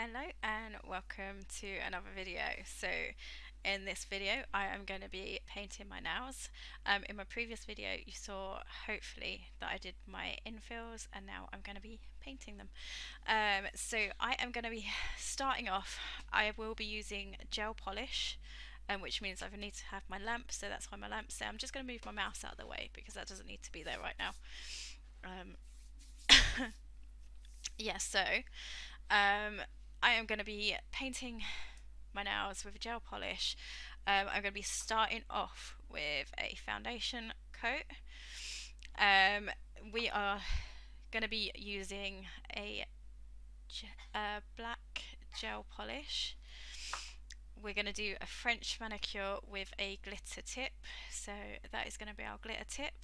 Hello and welcome to another video. So in this video I am going to be painting my nails. In my previous video you saw hopefully that I did my infills and now I'm going to be painting them. So I am going to be starting off, I will be using gel polish, which means I need to have my lamp, so that's why my lamp's there. I'm just going to move my mouse out of the way because that doesn't need to be there right now. I am going to be painting my nails with a gel polish. I'm going to be starting off with a foundation coat. We are going to be using a black gel polish. We're going to do a French manicure with a glitter tip, so that is going to be our glitter tip.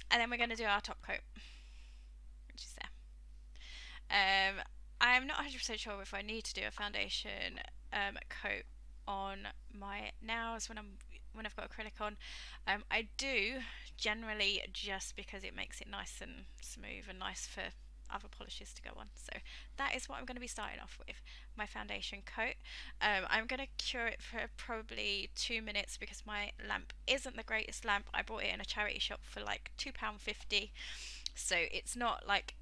And then we're going to do our top coat, which is there. I'm not 100% sure if I need to do a foundation coat on my nails when I've got acrylic on. I do generally, just because it makes it nice and smooth and nice for other polishes to go on. So that is what I'm going to be starting off with, my foundation coat. I'm going to cure it for probably 2 minutes because my lamp isn't the greatest lamp. I bought it in a charity shop for like £2.50, so it's not like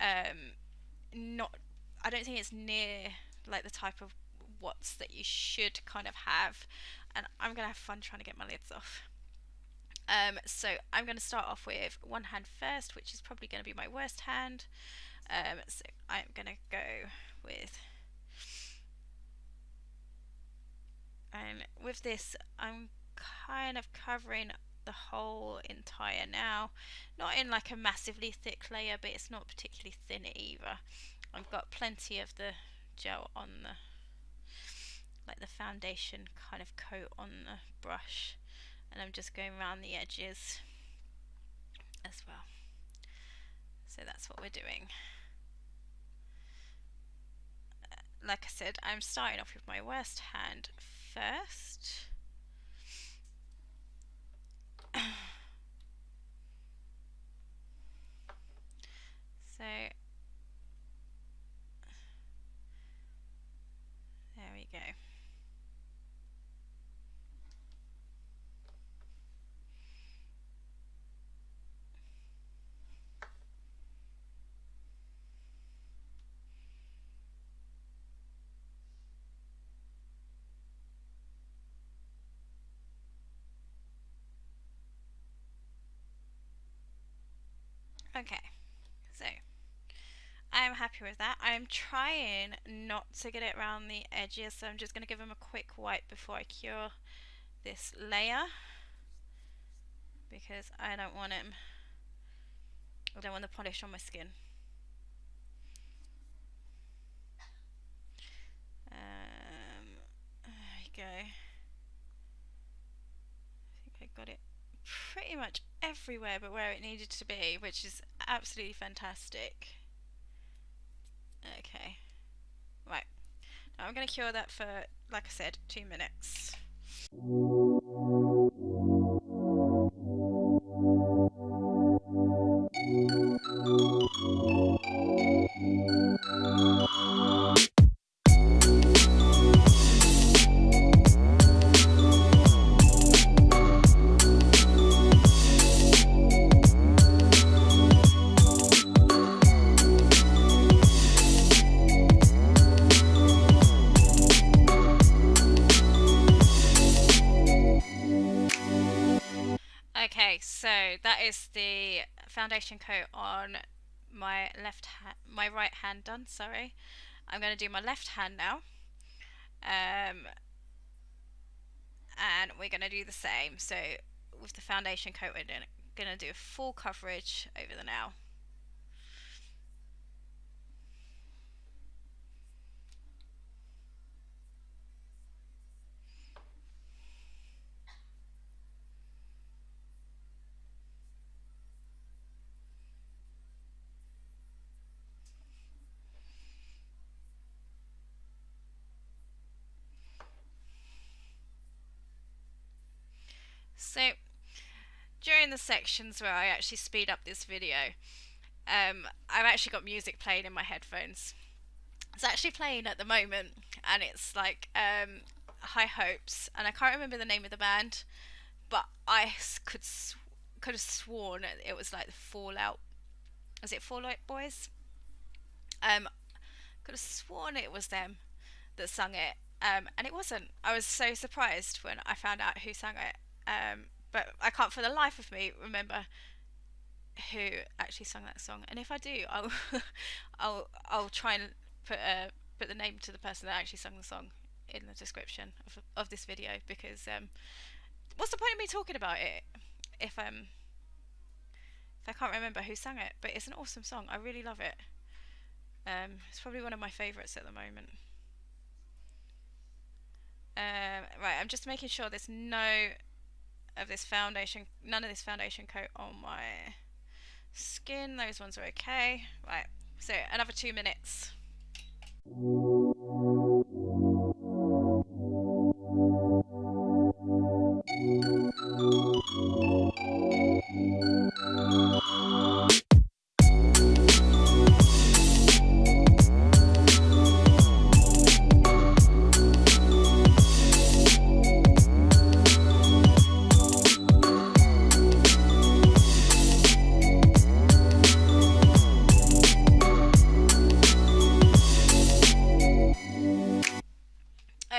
I don't think it's near like the type of watts that you should kind of have, and I'm gonna have fun trying to get my lids off. So I'm going to start off with one hand first, which is probably going to be my worst hand. So I'm going to go with, and with this I'm kind of covering the whole entire nail, not in like a massively thick layer, but it's not particularly thin either. I've got plenty of the gel on the, like the foundation kind of coat on the brush, and I'm just going around the edges as well. So that's what we're doing. Like I said, I'm starting off with my worst hand first. So there we go. Okay, so I'm happy with that. I'm trying not to get it around the edges, so I'm just going to give them a quick wipe before I cure this layer, because I don't want the polish on my skin. There we go. I think I got it pretty much everywhere but where it needed to be, which is absolutely fantastic. Okay, right, now I'm going to cure that for, like I said, 2 minutes. Okay, so that is the foundation coat on my my right hand done. Sorry, I'm going to do my left hand now, and we're going to do the same. So with the foundation coat, we're going to do full coverage over the nail. So during the sections where I actually speed up this video, I've actually got music playing in my headphones. It's actually playing at the moment, and it's like High Hopes, and I can't remember the name of the band, but could have sworn it was like the Fallout. Was it Fallout Boys? Um, could have sworn it was them that sung it, and it wasn't. I was so surprised when I found out who sang it. But I can't for the life of me remember who actually sung that song. And if I do, I'll I'll try and put the name to the person that actually sung the song in the description of this video, because what's the point of me talking about it if if I can't remember who sang it? But it's an awesome song. I really love it. It's probably one of my favourites at the moment. Right, I'm just making sure there's none of this foundation coat on my skin. Those ones are okay. Right, so another 2 minutes.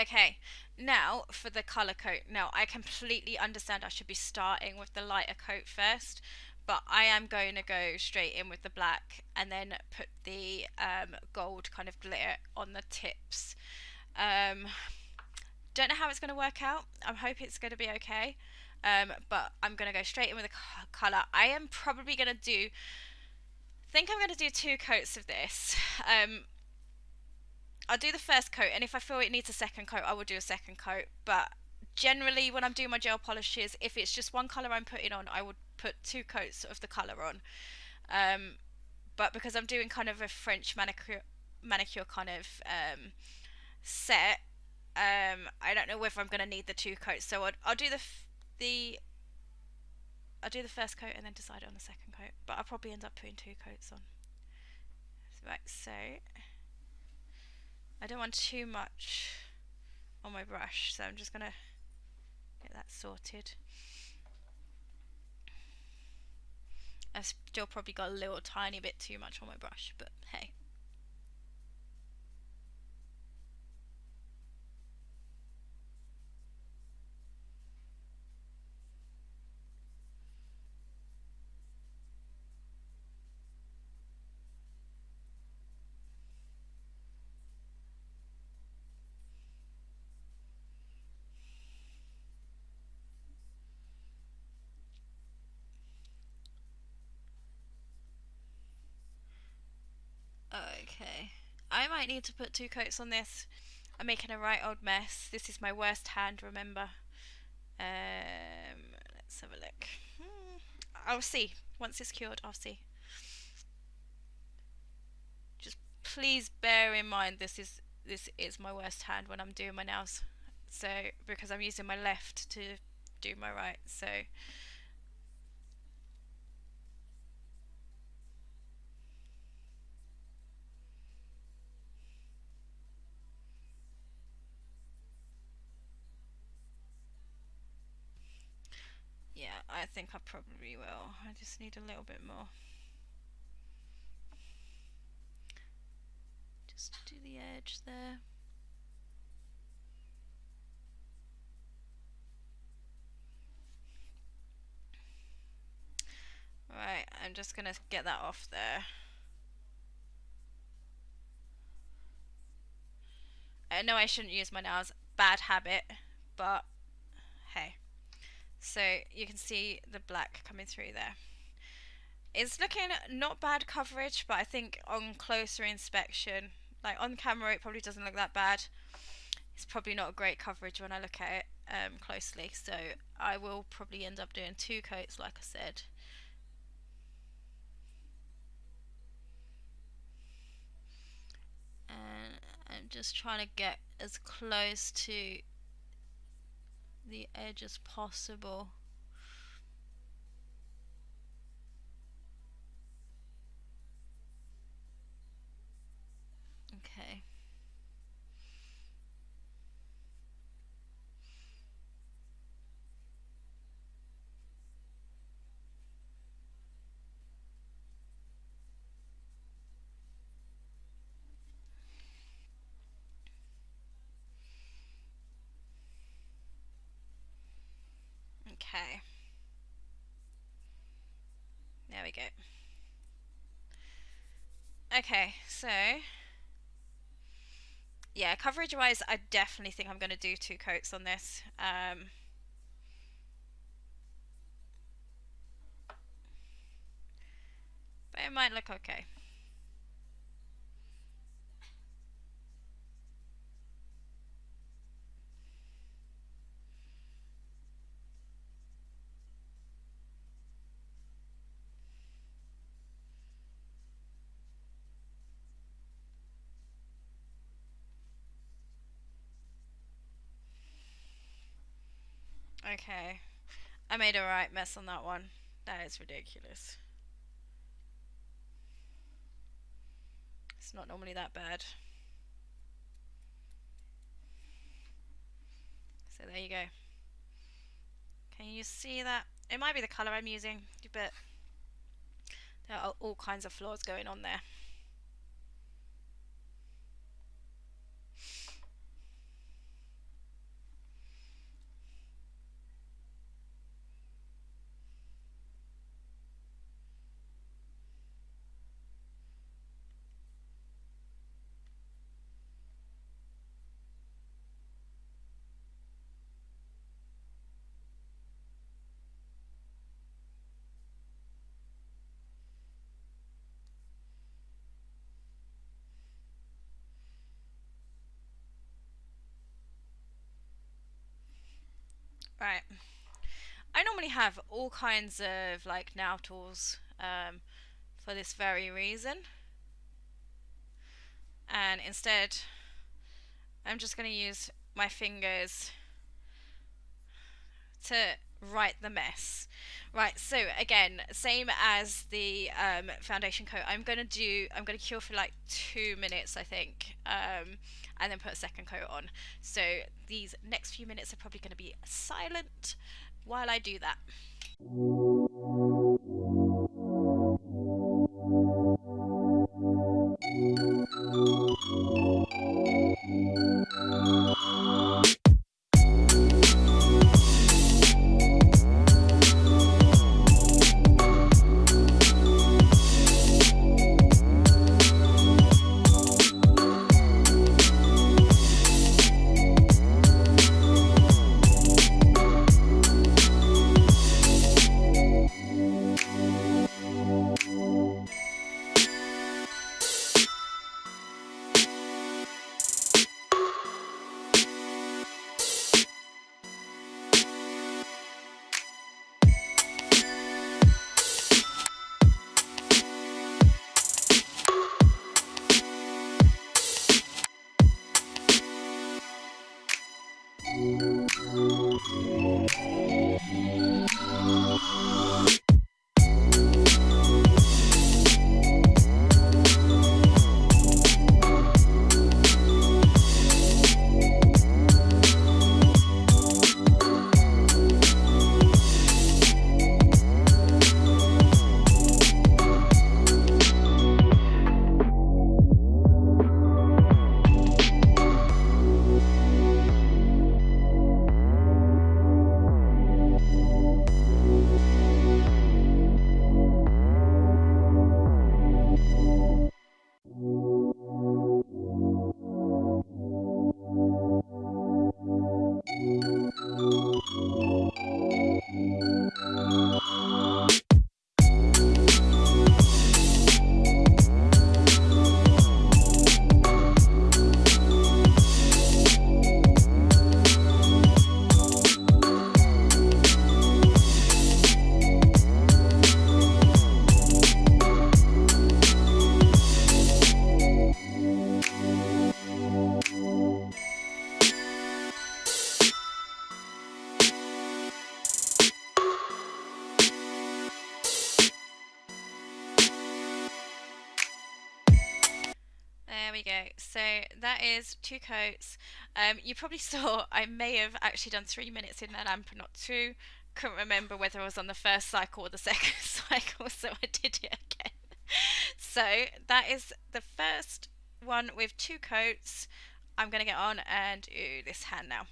Okay, now for the colour coat. Now, I completely understand I should be starting with the lighter coat first, but I am going to go straight in with the black and then put the gold kind of glitter on the tips. Don't know how it's going to work out. I hope it's going to be okay. But I'm going to go straight in with the colour. I am probably going to think I'm going to do 2 coats of this. I'll do the first coat, and if I feel it needs a second coat, I will do a second coat. But generally, when I'm doing my gel polishes, if it's just one colour I'm putting on, I would put 2 coats of the colour on. But because I'm doing kind of a French manicure kind of set, I don't know whether I'm going to need the 2 coats. So I'll do the I'll do the first coat and then decide on the second coat. But I'll probably end up putting 2 coats on. Right, so I don't want too much on my brush, so I'm just gonna get that sorted. I've still probably got a little tiny bit too much on my brush, but hey. Okay. I might need to put 2 coats on this. I'm making a right old mess. This is my worst hand, remember. Let's have a look. I'll see. Once it's cured, I'll see. Just please bear in mind this is my worst hand when I'm doing my nails. So because I'm using my left to do my right, so yeah, I think I probably will. I just need a little bit more. Just to do the edge there. Right, I'm just gonna get that off there. I know I shouldn't use my nails, bad habit, but hey. So you can see the black coming through there. It's looking not bad coverage, but I think on closer inspection, like on camera, it probably doesn't look that bad. It's probably not a great coverage when I look at it closely, so I will probably end up doing 2 coats, like I said. And I'm just trying to get as close to the edge as possible. Okay. Okay, there we go. Okay, so yeah, coverage wise, I definitely think I'm going to do 2 coats on this. But it might look okay. Okay, I made a right mess on that one. That is ridiculous. It's not normally that bad. So there you go. Can you see that? It might be the colour I'm using, but there are all kinds of flaws going on there. Right. I normally have all kinds of like nail tools for this very reason, and instead I'm just going to use my fingers to right the mess. Right, so again, same as the foundation coat, I'm gonna cure for like 2 minutes, I think, and then put a second coat on. So these next few minutes are probably going to be silent while I do that. There we go. So that is 2 coats. You probably saw I may have actually done 3 minutes in that lamp and not two. Couldn't remember whether I was on the first cycle or the second cycle, so I did it again. So that is the first one with 2 coats. I'm going to get on and do this hand now.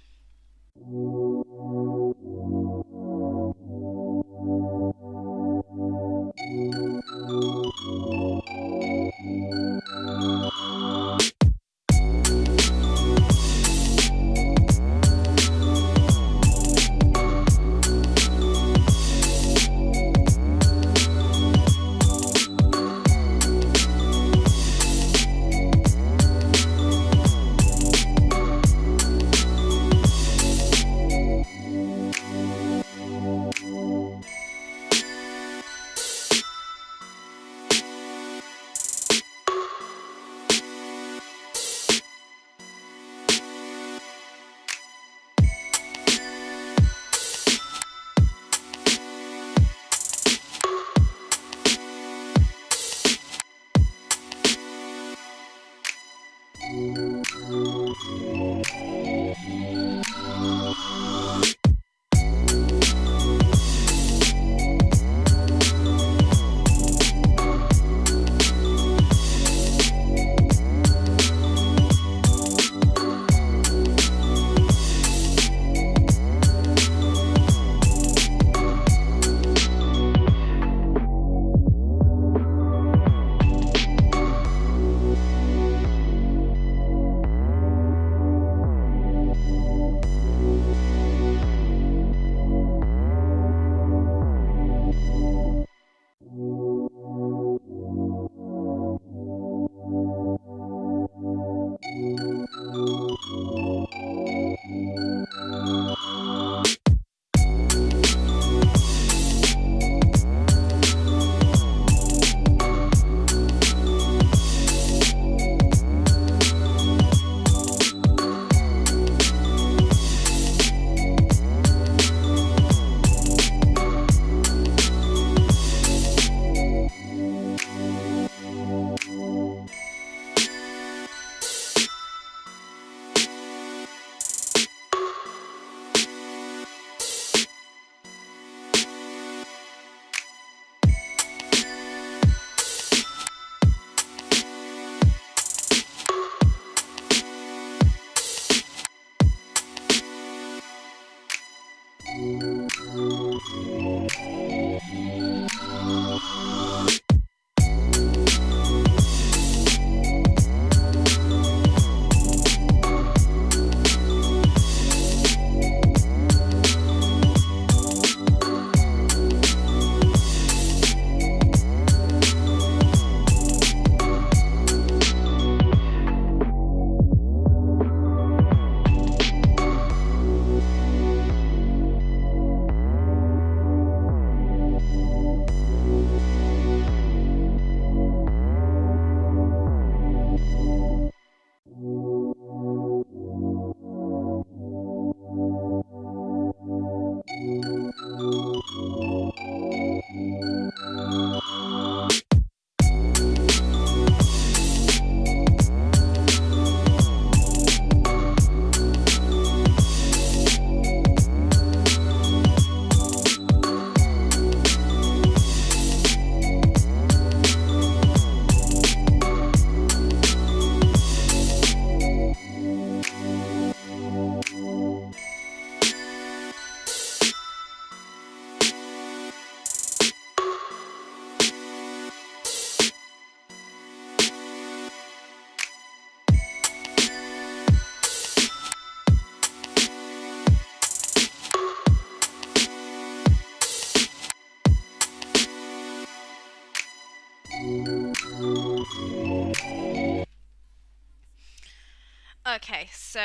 Okay, so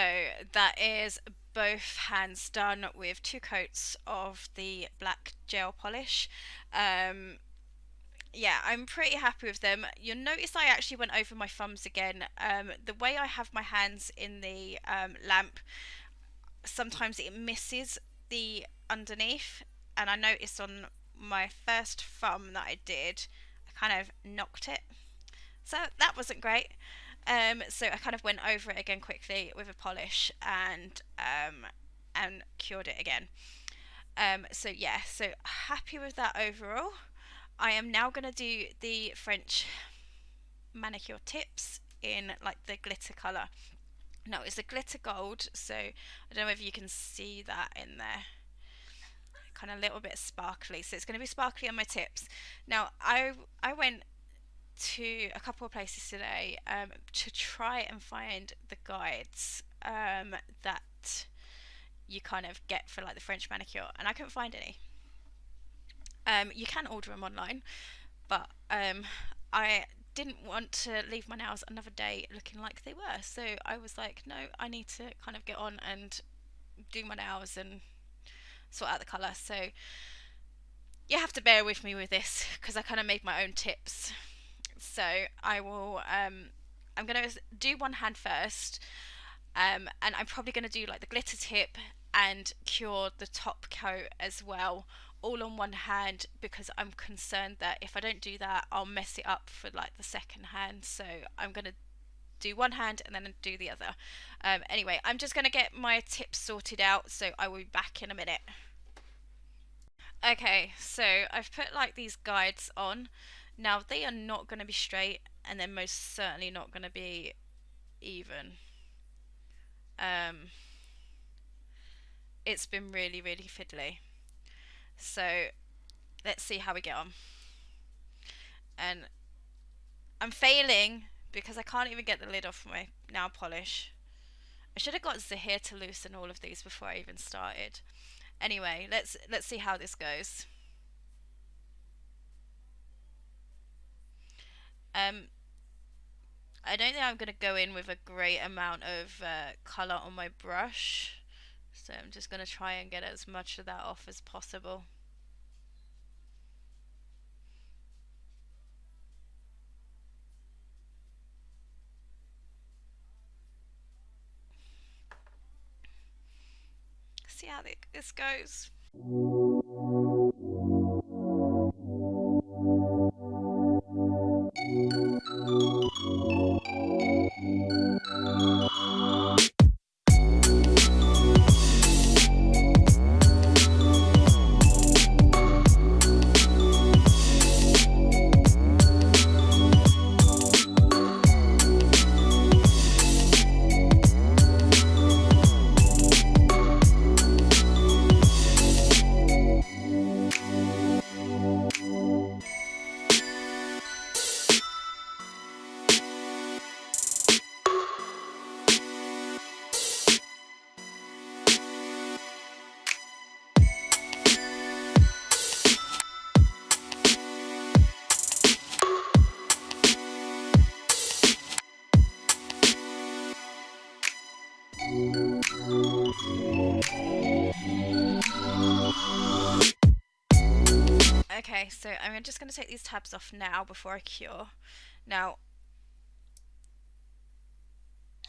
that is both hands done with two coats of the black gel polish. Um, yeah, I'm pretty happy with them. You'll notice I actually went over my thumbs again. The way I have my hands in the lamp, sometimes it misses the underneath, and I noticed on my first thumb that I did, I kind of knocked it. So that wasn't great. So I kind of went over it again quickly with a polish and cured it again. So yeah, so happy with that overall. I am now gonna do the French manicure tips in like the glitter colour. No, it's a glitter gold, so I don't know if you can see that in there. Kind of a little bit sparkly, so it's going to be sparkly on my tips. Now, I went to a couple of places today to try and find the guides that you kind of get for like the French manicure, and I couldn't find any. You can order them online, but I didn't want to leave my nails another day looking like they were. So I was like, no, I need to kind of get on and do my nails and sort out the colour. So you have to bear with me with this because I kind of made my own tips. So I will. I'm gonna do one hand first, and I'm probably gonna do like the glitter tip and cure the top coat as well, all on one hand because I'm concerned that if I don't do that, I'll mess it up for like the second hand. So I'm gonna do one hand and then do the other. Anyway, I'm just going to get my tips sorted out, so I will be back in a minute. Okay, so I've put like these guides on. Now they are not going to be straight, and they're most certainly not going to be even. Um, it's been really, really fiddly. So let's see how we get on. And I'm failing because I can't even get the lid off my nail polish. I should have got Zahir to loosen all of these before I even started. Anyway, let's see how this goes. Um, I don't think I'm going to go in with a great amount of colour on my brush. So I'm just going to try and get as much of that off as possible. See how this goes. Okay, so I'm just going to take these tabs off now before I cure. Now,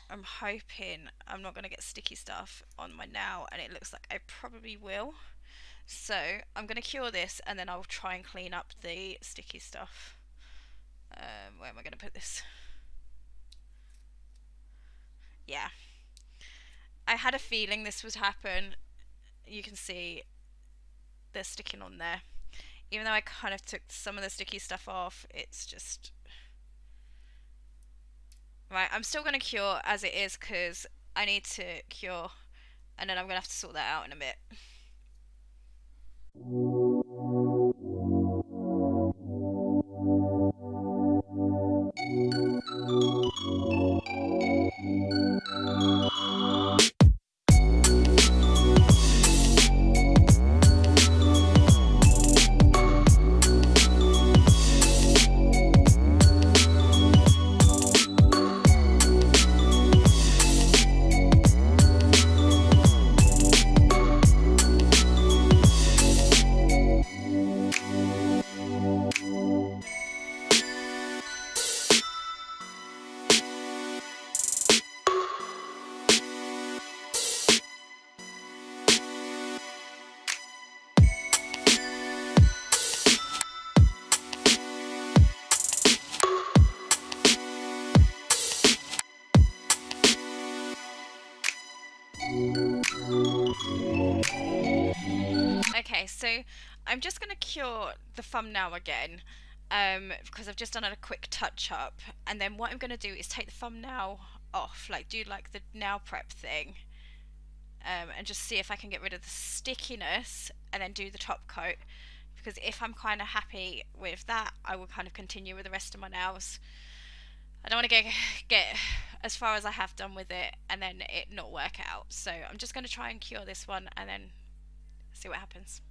I'm hoping I'm not going to get sticky stuff on my nail, and it looks like I probably will. So I'm going to cure this, and then I'll try and clean up the sticky stuff. Where am I going to put this? Yeah. I had a feeling this would happen. You can see they're sticking on there. Even though I kind of took some of the sticky stuff off, it's just... Right, I'm still going to cure as it is because I need to cure, and then I'm going to have to sort that out in a bit. Okay, so I'm just going to cure the thumbnail again because I've just done a quick touch up, and then what I'm going to do is take the thumbnail off, like do like the nail prep thing, and just see if I can get rid of the stickiness and then do the top coat, because if I'm kind of happy with that, I will kind of continue with the rest of my nails. I don't want to get as far as I have done with it and then it not work out. So I'm just going to try and cure this one and then see what happens.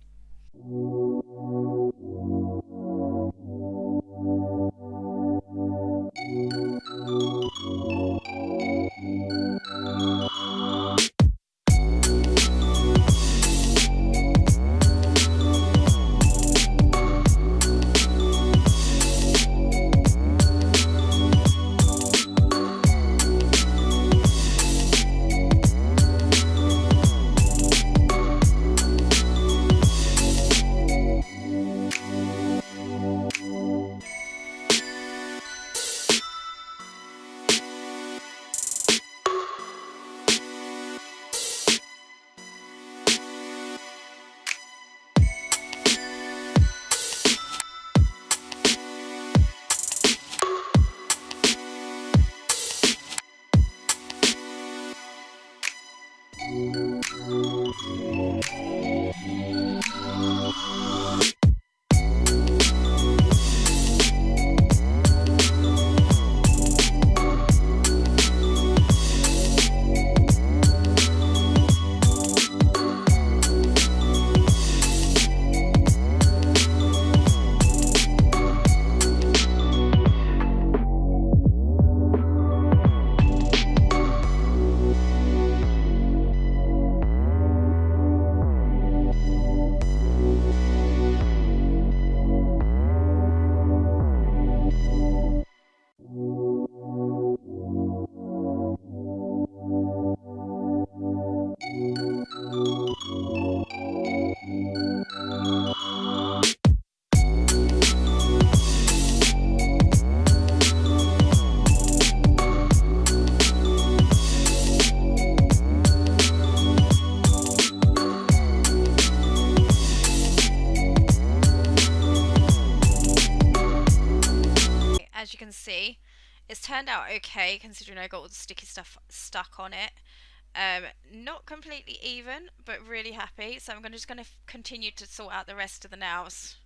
As you can see, it's turned out okay considering I got all the sticky stuff stuck on it. Not completely even, but really happy. So I'm just going to continue to sort out the rest of the nails.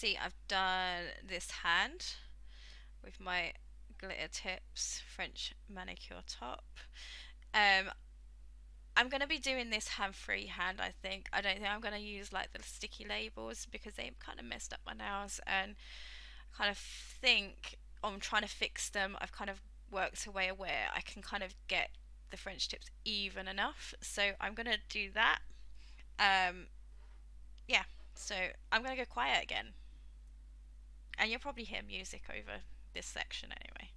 see I've done this hand with my glitter tips French manicure top. Um, I'm going to be doing this hand freehand, I think. I don't think I'm going to use like the sticky labels because they kind of messed up my nails, and kind of think I'm trying to fix them. I've kind of worked a way where I can kind of get the French tips even enough. So I'm going to do that. Um, yeah, so I'm going to go quiet again. And you'll probably hear music over this section anyway.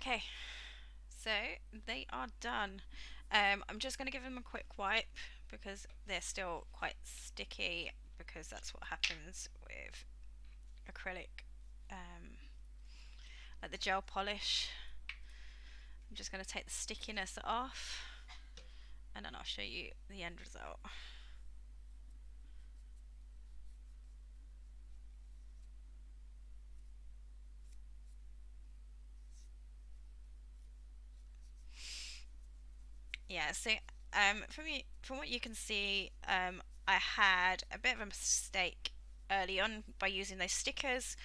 Okay, so they are done. I'm just going to give them a quick wipe because they're still quite sticky, because that's what happens with acrylic, um, like the gel polish. I'm just going to take the stickiness off, and then I'll show you the end result. Yeah, so from what you can see, I had a bit of a mistake early on by using those stickers.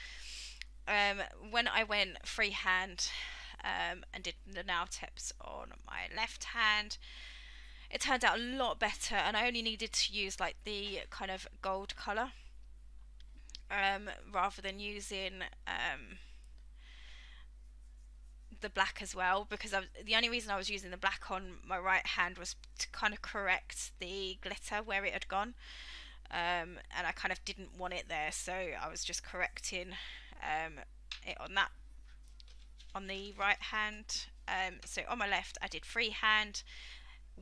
Um, when I went freehand, and did the nail tips on my left hand, it turned out a lot better, and I only needed to use like the kind of gold colour, rather than using the black as well, because the only reason I was using the black on my right hand was to kind of correct the glitter where it had gone, and I kind of didn't want it there, so I was just correcting it on that, on the right hand. So on my left I did freehand,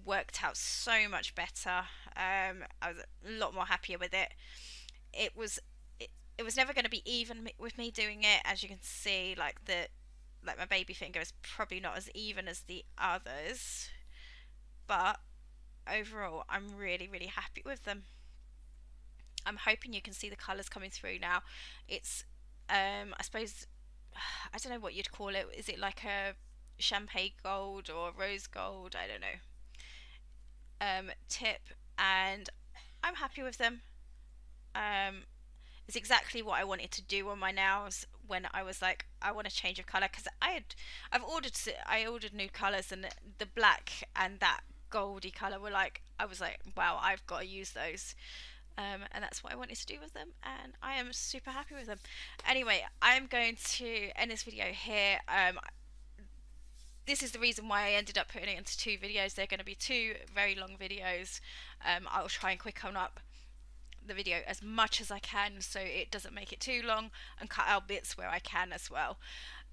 worked out so much better. I was a lot more happier with it. It was it was never going to be even with me doing it, as you can see. Like my baby finger is probably not as even as the others, but overall I'm really happy with them. I'm hoping you can see the colours coming through now. It's I suppose, I don't know what you'd call it. Is it like a champagne gold or rose gold? I don't know. Tip, and I'm happy with them. Um, it's exactly what I wanted to do on my nails when I was like, I want a change of color, because I ordered new colors, and the black and that goldy color were like, I was like, wow, I've got to use those. And that's what I wanted to do with them, and I am super happy with them. Anyway, I'm going to end this video here. This is the reason why I ended up putting it into two videos. They're going to be two very long videos. I'll try and quicken up the video as much as I can so it doesn't make it too long, and cut out bits where I can as well.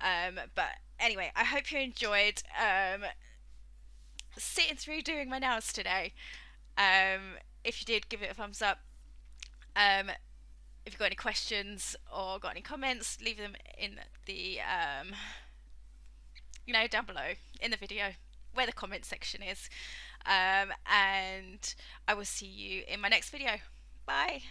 But anyway, I hope you enjoyed sitting through doing my nails today. If you did, give it a thumbs up. If you've got any questions or got any comments, leave them in the down below in the video where the comment section is. And I will see you in my next video. Bye.